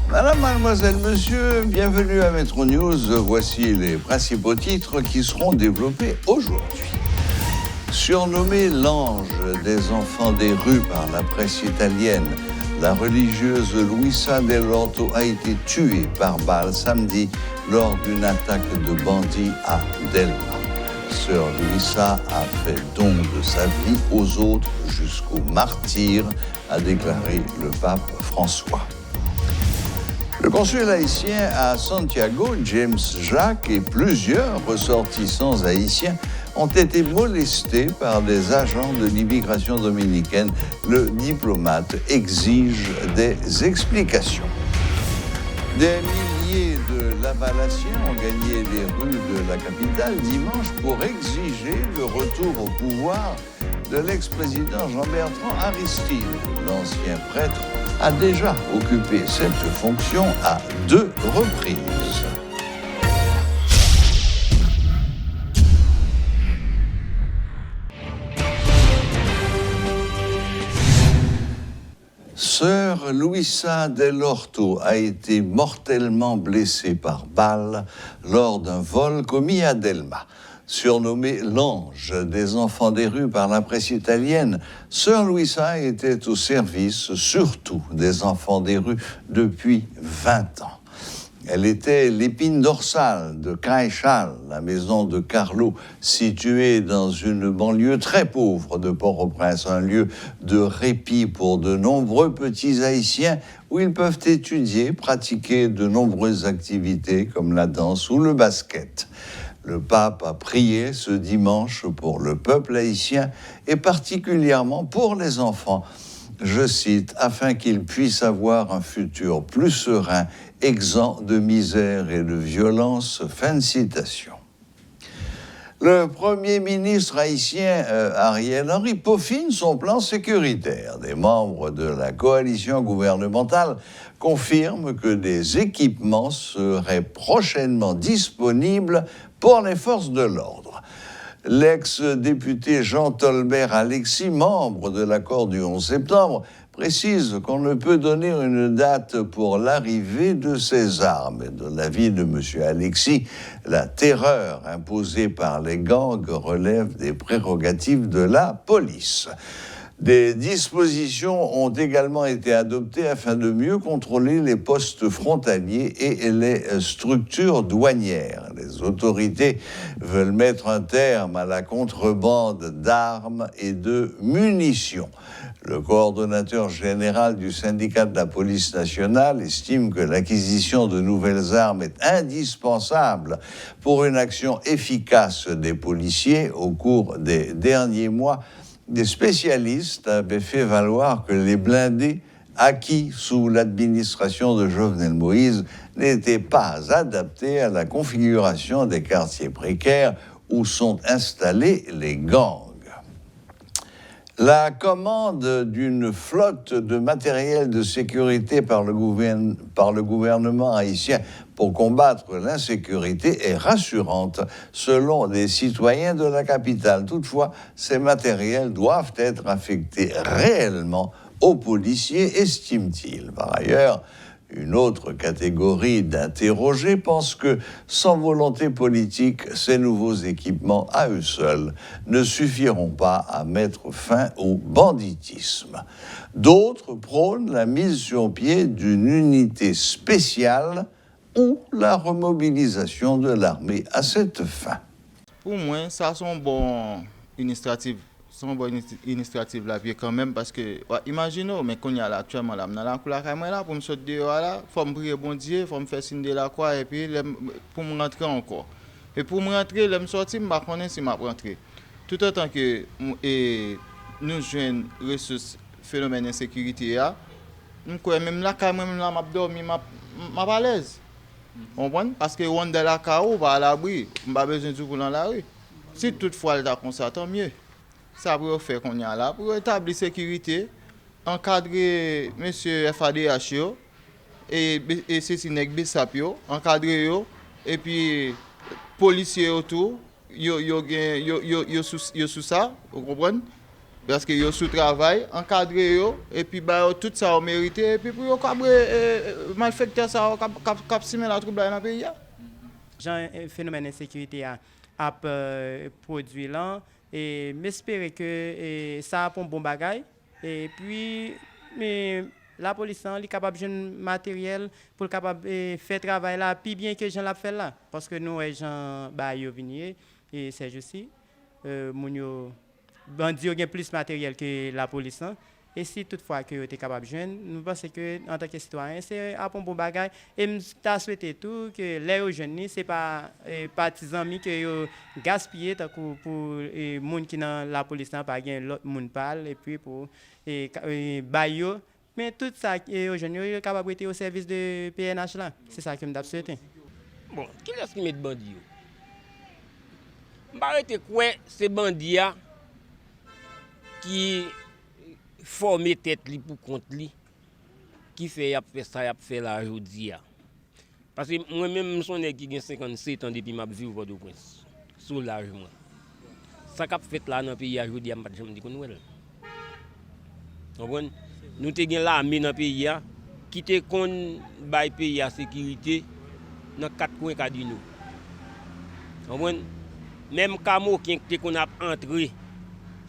Madame, mademoiselle, monsieur, bienvenue à Metro News. Voici les principaux titres qui seront développés aujourd'hui. Surnommée l'ange des enfants des rues par la presse italienne, la religieuse Luisa Dell'Orto a été tuée par balle samedi lors d'une attaque de bandits à Delma. Sœur Luisa a fait don de sa vie aux autres jusqu'au martyre, a déclaré le pape François. Le consul haïtien à Santiago, James Jacques, et plusieurs ressortissants haïtiens ont été molestés par des agents de l'immigration dominicaine. Le diplomate exige des explications. Des milliers de Lavalassiens ont gagné les rues de la capitale dimanche pour exiger le retour au pouvoir de l'ex-président Jean-Bertrand Aristide. L'ancien prêtre a déjà occupé cette fonction à 2 reprises. Sœur Luisa Dell'Orto a été mortellement blessée par balle lors d'un vol commis à Delma. Surnommée l'ange des enfants des rues par la presse italienne, Sœur Luisa était au service surtout des enfants des rues depuis 20 ans. Elle était l'épine dorsale de Caïchal, la maison de Carlo, située dans une banlieue très pauvre de Port-au-Prince, un lieu de répit pour de nombreux petits Haïtiens où ils peuvent étudier, pratiquer de nombreuses activités comme la danse ou le basket. Le pape a prié ce dimanche pour le peuple haïtien et particulièrement pour les enfants, je cite, afin qu'ils puissent avoir un futur plus serein, exempt de misère et de violence. Fin de citation. Le Premier ministre haïtien Ariel Henry peaufine son plan sécuritaire. Des membres de la coalition gouvernementale confirment que des équipements seraient prochainement disponibles pour les forces de l'ordre. L'ex-député Jean Tolbert-Alexis, membre de l'accord du 11 septembre, précise qu'on ne peut donner une date pour l'arrivée de ces armes. De l'avis de M. Alexis, la terreur imposée par les gangs relève des prérogatives de la police. Des dispositions ont également été adoptées afin de mieux contrôler les postes frontaliers et les structures douanières. Les autorités veulent mettre un terme à la contrebande d'armes et de munitions. Le coordonnateur général du syndicat de la police nationale estime que l'acquisition de nouvelles armes est indispensable pour une action efficace des policiers. Au cours des derniers mois, des spécialistes avaient fait valoir que les blindés acquis sous l'administration de Jovenel Moïse n'étaient pas adaptés à la configuration des quartiers précaires où sont installés les gangs. La commande d'une flotte de matériel de sécurité par le gouvernement haïtien pour combattre l'insécurité est rassurante selon les citoyens de la capitale. Toutefois, ces matériels doivent être affectés réellement aux policiers, estime-t-il. Par ailleurs, une autre catégorie d'interrogés pense que, sans volonté politique, ces nouveaux équipements, à eux seuls, ne suffiront pas à mettre fin au banditisme. D'autres prônent la mise sur pied d'une unité spéciale ou la remobilisation de l'armée à cette fin. Pour moi, ça c'est une bonne initiative. C'est une bonne initiative là, quand même, parce que, imaginez, mais qu'on y a là actuellement, là, dans la cour là, pour me sortir dehors là, il faut me prier bon Dieu, il faut me faire signe de la croix, et puis pour me rentrer encore. Et pour me rentrer, je me sortir, je ne sais pas si je rentrer. Tout autant que nous jouons ressources phénomènes d'insécurité, même là, quand même, là, je dormi, je suis à l'aise. Vous comprenez? Parce que on est dans la carreau, va à l'abri, je n'ai pas besoin de jouer dans la rue. Si toutefois, elle est comme ça, tant mieux. Ça pour faire qu'on y a là, pour établir sécurité, encadrer M. FADH et ceci n'est que Bissapio, encadrer eux, et puis policiers autour, yo sous ça, vous comprenez? Parce que yo sous travail, encadré yo, et puis bah tout ça mérité, et puis pour yo cabre malfecteur ça cap simer la trouble dans le pays. Genre phénomène d'insécurité a produit là et m'espérer que ça a un bon bagage et puis mais la police est capable de matériel pour capable faire travail là plus bien que Jean l'a fait là parce que nous gens bah yo vinier et c'est aussi moun yo bandit ont plus de matériel que la police. Et si toutefois que vous êtes capable de joindre, nous pensons que en tant que citoyen, c'est un bon bagage. Et nous souhaitons tout que les jeunes, ce n'est pas partisans que vous gaspillez pour les gens qui dans la police, pas l'autre monde parle, et puis pour bailler. Mais tout ça, les jeunes sont capables d'être au service de PNH là. C'est ça que nous souhaitons. Bon, qui est-ce qui met bandit? Je vais arrêter quoi ces bandits qui former tête li pour compte li qui fait ça y a fait la aujourd'hui parce que moi même son nèg qui a 57 ans depuis m'a vivre au Port-au-Prince sous l'âge moi ça qu'a fait là dans pays aujourd'hui m'a jamais dit qu'on ouais comprendre nous te gen l'armée dans pays qui te kon bay pays à sécurité dans quatre coins qu'a dit nous comprendre même camo qui te qu'on a entré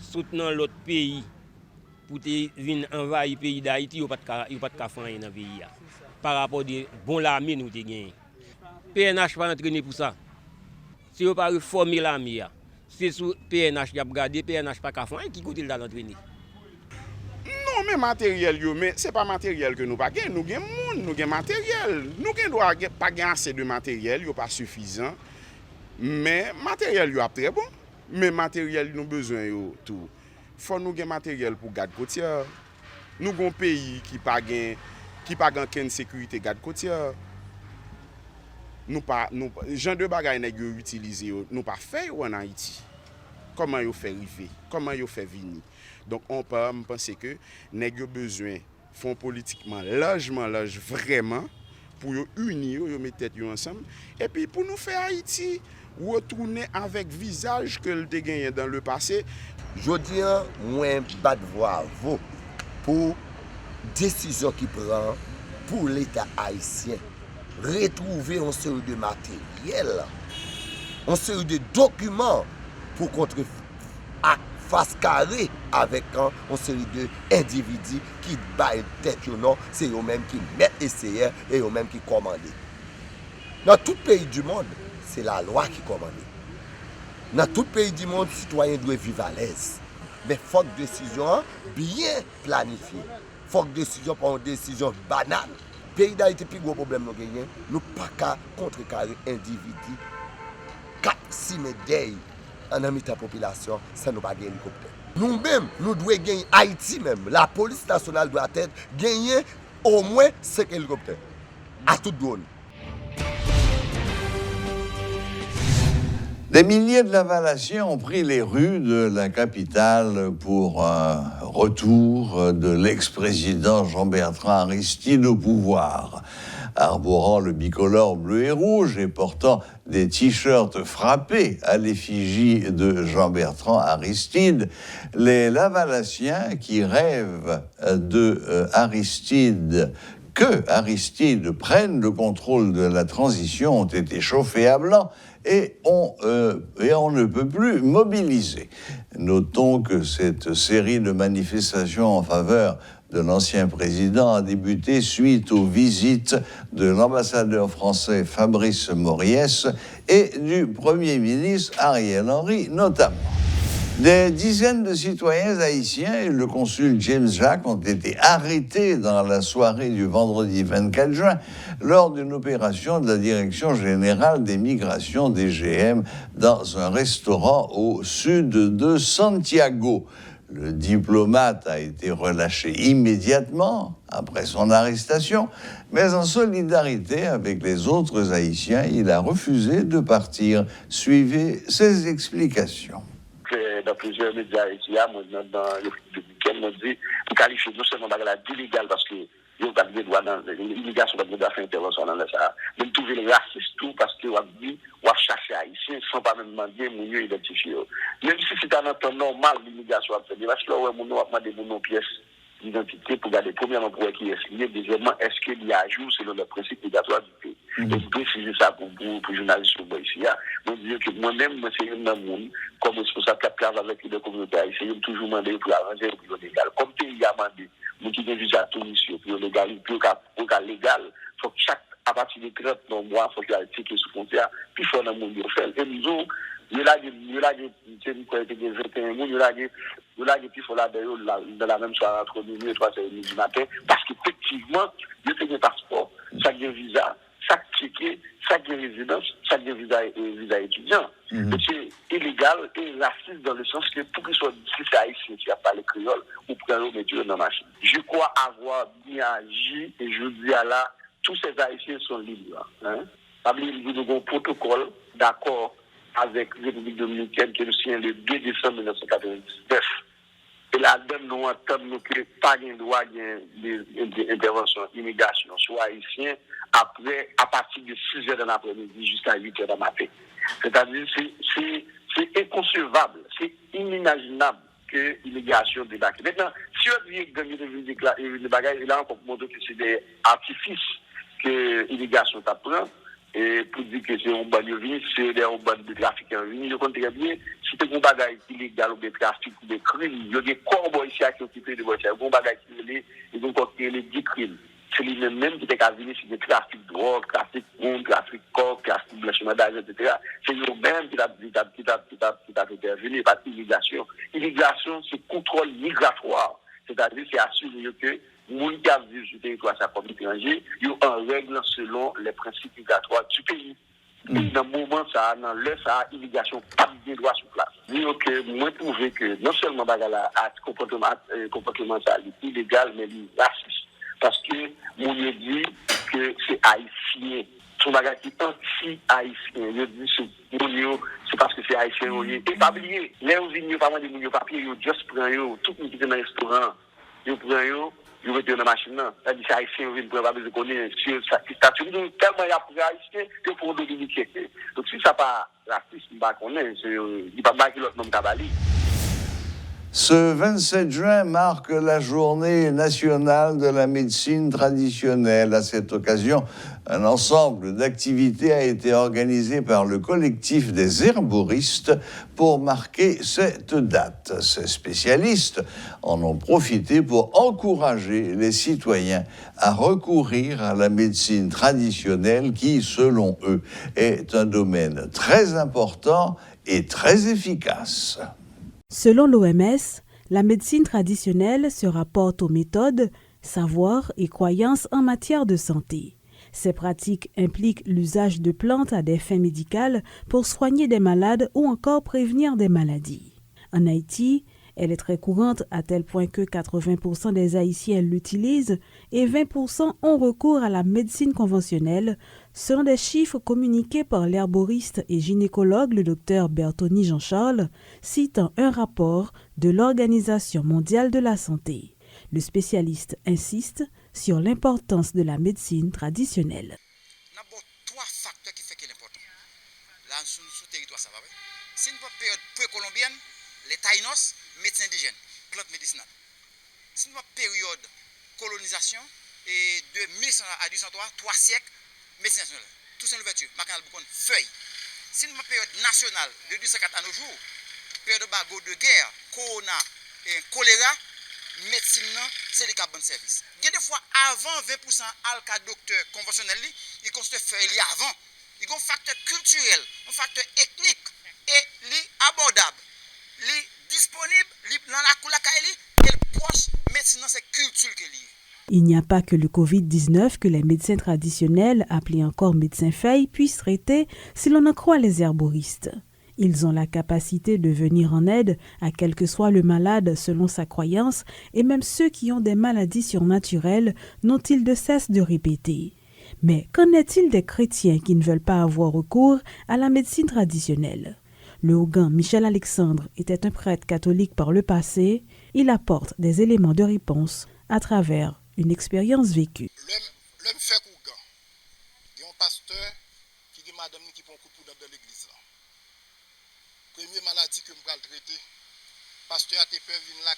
soutenant l'autre pays pour te venir envahir le pays d'Haïti, il n'y a pas de faire dans le pays. Par rapport à bon l'armée nous te gagné. PNH pas entraîné pour ça. Si on pas reformer l'armée, c'est sur PNH qui a regardé, PNH pas qu'à faire qui côté là l'entraîner. Non mais matériel yo, mais c'est pas matériel que nous pas gain, nous gain monde, nous gain matériel. Nous gain doit pas gain assez de matériel, yo pas suffisant. Mais matériel yo a très bon. Mais matériel nous besoin yo tout. Faut nous gain matériel pour garde côtière. Nous gon pays qui pas gain aucune sécurité garde côtière. Nous genre de bagaille nèg yo utiliser nous pas fait en Haïti. Comment yo fait river? Comment yo fait venir? Donc on peut penser que nèg yo besoin font politiquement large vraiment pour yo unir yo mettre tête yo ensemble et puis pour nous faire Haïti retourner avec visage que le gagné dans le passé. Je dis moins bas de voix vous pour décision qui prend pour l'État haïtien retrouver une série de matériel, une série de documents pour contre face carré avec une série d'individus qui baillent tête non, c'est eux-mêmes qui mettent essayeurs et eux-mêmes qui commandent. Dans tout pays du monde, c'est la loi qui commande. Dans tout pays du monde, les citoyens doivent vivre à l'aise. Mais il faut que la décision bien planifiée. Il faut que la décision prenne une décision banale. Le pays d'Haïti, le plus gros problème, nous ne pouvons pas contrecarrer les individus. 4-6 médailles en ami de la population, ça ne pas gagner hélicoptère. Nous-mêmes, nous devons gagner Haïti même. La police nationale doit gagner au moins 5 hélicoptères. À toute zone. Des milliers de Lavalliens ont pris les rues de la capitale pour un retour de l'ex-président Jean-Bertrand Aristide au pouvoir. Arborant le bicolore bleu et rouge et portant des t-shirts frappés à l'effigie de Jean-Bertrand Aristide, les Lavalliens qui rêvent de Aristide, que Aristide prenne le contrôle de la transition ont été chauffés à blanc et on ne peut plus mobiliser. Notons que cette série de manifestations en faveur de l'ancien président a débuté suite aux visites de l'ambassadeur français Fabrice Moriès et du Premier ministre Ariel Henry notamment. Des dizaines de citoyens haïtiens et le consul James Jacques ont été arrêtés dans la soirée du vendredi 24 juin lors d'une opération de la Direction générale des migrations DGM dans un restaurant au sud de Santiago. Le diplomate a été relâché immédiatement après son arrestation, mais en solidarité avec les autres Haïtiens, il a refusé de partir. Suivez ses explications. Dans plusieurs médias haïtiens, dans le week-end, on dit, on qualifie non seulement la d'illégal parce que Ils n'ont pas de droit dans l'immigration, pas de droit faire intervention dans ça. Même trouver les racistes tout parce que on dit on va chercher haïtien sans pas même demander mon mieux identifier. Même si c'est un temps normal l'immigration a fait, parce que là on va demander mon pièce d'identité pour garder premièrement pour qui est lié, deuxièmement est-ce qu'il y a à jour selon le principe migratoire du pays. Et je préciser ça pour journalistes ici. Je dire que moi-même, c'est un monde comme responsable de travail avec les communautés haïtiennes, toujours demandé pour avancer au plan légal. Comme pays a demandé, nous qui avons visa touriste au plan légal, pour légal, il faut que chaque, à partir de 30 mois, il faut qu'il y ait un ticket sous frontière, puis il faut que nous monde faire. Et nous avons, il y a dans la même soirée entre minuit et 3h30 du matin, parce qu'effectivement, il y a un passeport, chaque visa, chaque ticket, chaque résidence, chaque visa étudiant. C'est illégal et raciste dans le sens que pour qu'il soit si c'est haïtien qui a parlé créole, ou pour qu'on mette dans la machine. Je crois avoir bien agi et je dis à là, tous ces haïtiens sont libres. Nous avons un protocole d'accord avec la République dominicaine qui est signé le 2 décembre 1999. Et là-dedans, nous entendons que pas de droit d'intervention, immigration, soit haïtien, après, à partir de 6 heures de l'après-midi jusqu'à 8 heures de matin. C'est-à-dire, c'est inconcevable, c'est inimaginable que l'immigration débarque. Maintenant, si on dit que les bagages, là, on peut montrer que c'est des artifices que l'immigration t'apprend. Et pour dire que c'est un ban de vie, c'est un ban de trafiquants. Je compte très bien, si c'est un bagage illégal ou de trafic ou de crimes, il y a des corps ici qui occupent de voitures. Il y a un bagage qui est les 10 crimes. C'est lui-même qui est venu sur des trafics de drogue, trafic de monde, trafic de corps, trafic de blanchiment d'argent, etc. C'est lui-même qui a intervenu par l'immigration. L'immigration, c'est contrôle migratoire. C'est-à-dire, c'est assurer que les gens qui vivent sur le territoire comme étrangers, ils sont en règle selon les principes migratoires du pays. Et dans le moment, dans l'heure, l'immigration pas de droit sur place. Dire que moi, je trouve que non seulement le comportement illégal, mais raciste. Parce que mon dit que c'est haïtien. Son bagage qui est anti-haïtien. Je dis c'est parce que c'est haïtien. Et pas oublier, les gens pas de papier, ils juste prennent tout le monde qui est dans le restaurant. Ils prennent ils mettent dans la machine. C'est-à-dire que les haïtiens viennent pour pas besoin de connaître. Si ça statue tellement il y a pour les haïtiens que pour dominicains. Donc si ça pas raciste, il ne va pas connaître. Il ne va pas l'autre nom d'Abali. Ce 27 juin marque la journée nationale de la médecine traditionnelle. À cette occasion, un ensemble d'activités a été organisé par le collectif des herboristes pour marquer cette date. Ces spécialistes en ont profité pour encourager les citoyens à recourir à la médecine traditionnelle qui, selon eux, est un domaine très important et très efficace. Selon l'OMS, la médecine traditionnelle se rapporte aux méthodes, savoirs et croyances en matière de santé. Ces pratiques impliquent l'usage de plantes à des fins médicales pour soigner des malades ou encore prévenir des maladies. En Haïti, elle est très courante à tel point que 80% des Haïtiens l'utilisent et 20% ont recours à la médecine conventionnelle, selon des chiffres communiqués par l'herboriste et gynécologue le Dr Bertoni Jean-Charles, citant un rapport de l'Organisation mondiale de la santé. Le spécialiste insiste sur l'importance de la médecine traditionnelle. Il y a trois facteurs qui font qu'elle est importante. Là, sur le territoire, ça va. C'est une période précolombienne, les taïnos, médecins indigènes, plantes médicinales. C'est une période colonisation et de 1100 à 1803, 3 siècles, médecine nationale. Tout ça, l'ouverture, macanal boucon, feuille. C'est une période nationale de 1804 à nos jours, période de bagarre de guerre, corona et choléra, médecine, c'est les cas bon service. Il y a des fois, avant 20% al cas docteur conventionnel, il construit feuille avant. Il y a un facteur culturel, un facteur ethnique et abordable. Disponible, dans la coulakaïli, et proche, médecine, c'est culture qui est liée. Il n'y a pas que le Covid-19 que les médecins traditionnels, appelés encore médecins feuilles, puissent traiter si l'on en croit les herboristes. Ils ont la capacité de venir en aide à quel que soit le malade selon sa croyance et même ceux qui ont des maladies surnaturelles n'ont-ils de cesse de répéter. Mais qu'en est-il des chrétiens qui ne veulent pas avoir recours à la médecine traditionnelle? Le Haugan Michel Alexandre était un prêtre catholique par le passé. Il apporte des éléments de réponse à travers une expérience vécue. L'homme fait cougan. Il y a un pasteur qui dit madame qui prend un coup de poudre dans l'église là. Première maladie que je vais traiter. Pasteur a été peur venir là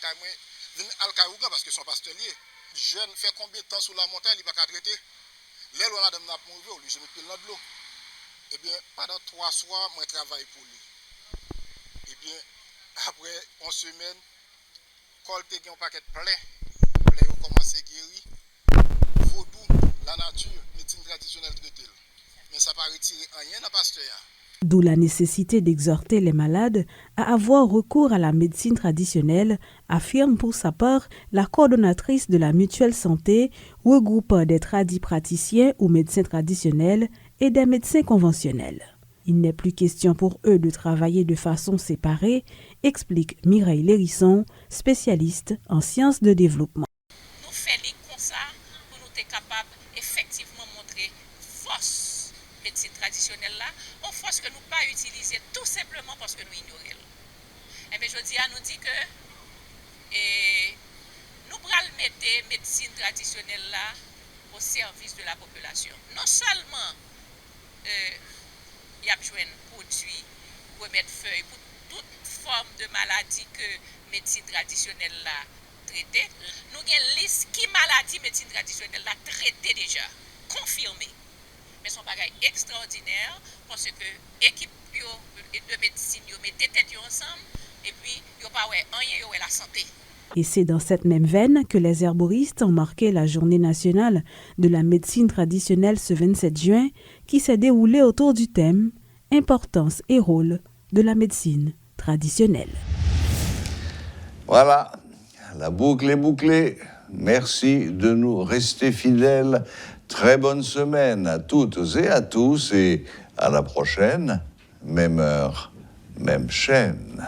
venir al Kaouga parce que son pasteur lié. Jeune fait combien de temps sous la montagne, il va pas traiter. L'aile où madame n'a pas mourir, lui je me pile dans de l'eau. Eh bien, pendant 3 soirs, moi je travaille pour lui. Eh bien, après 1 semaine, quand il y a un paquet plein, il commence à guérir. Vaudou, la nature, médecine traditionnelle traitée. Mais ça ne va pas retirer rien à pasteur. D'où la nécessité d'exhorter les malades à avoir recours à la médecine traditionnelle, affirme pour sa part la coordonnatrice de la mutuelle santé, regroupant des praticiens ou médecins traditionnels et des médecins conventionnels. Il n'est plus question pour eux de travailler de façon séparée, explique Mireille Lérisson, spécialiste en sciences de développement. Nous faisons comme ça pour nous être capables effectivement montrer force médecine traditionnelle là, une force que nous pas utiliser tout simplement parce que nous ignorons. Et bien je dis à nous dit que nous allons mettre médecine traditionnelle là au service de la population. Non seulement il y a besoin de produits, remettre feuilles pour toute forme de maladie que médecine traditionnelle là traité. Nous avons une liste qui maladie médecine traditionnelle là traité déjà, confirmée. Mais son bagage extraordinaire parce que l'équipe de médecine met des têtes ensemble et puis yo pas rien yo la santé. Et c'est dans cette même veine que les herboristes ont marqué la journée nationale de la médecine traditionnelle ce 27 juin qui s'est déroulée autour du thème « Importance et rôle de la médecine traditionnelle ». Voilà, la boucle est bouclée. Merci de nous rester fidèles. Très bonne semaine à toutes et à tous et à la prochaine, même heure, même chaîne.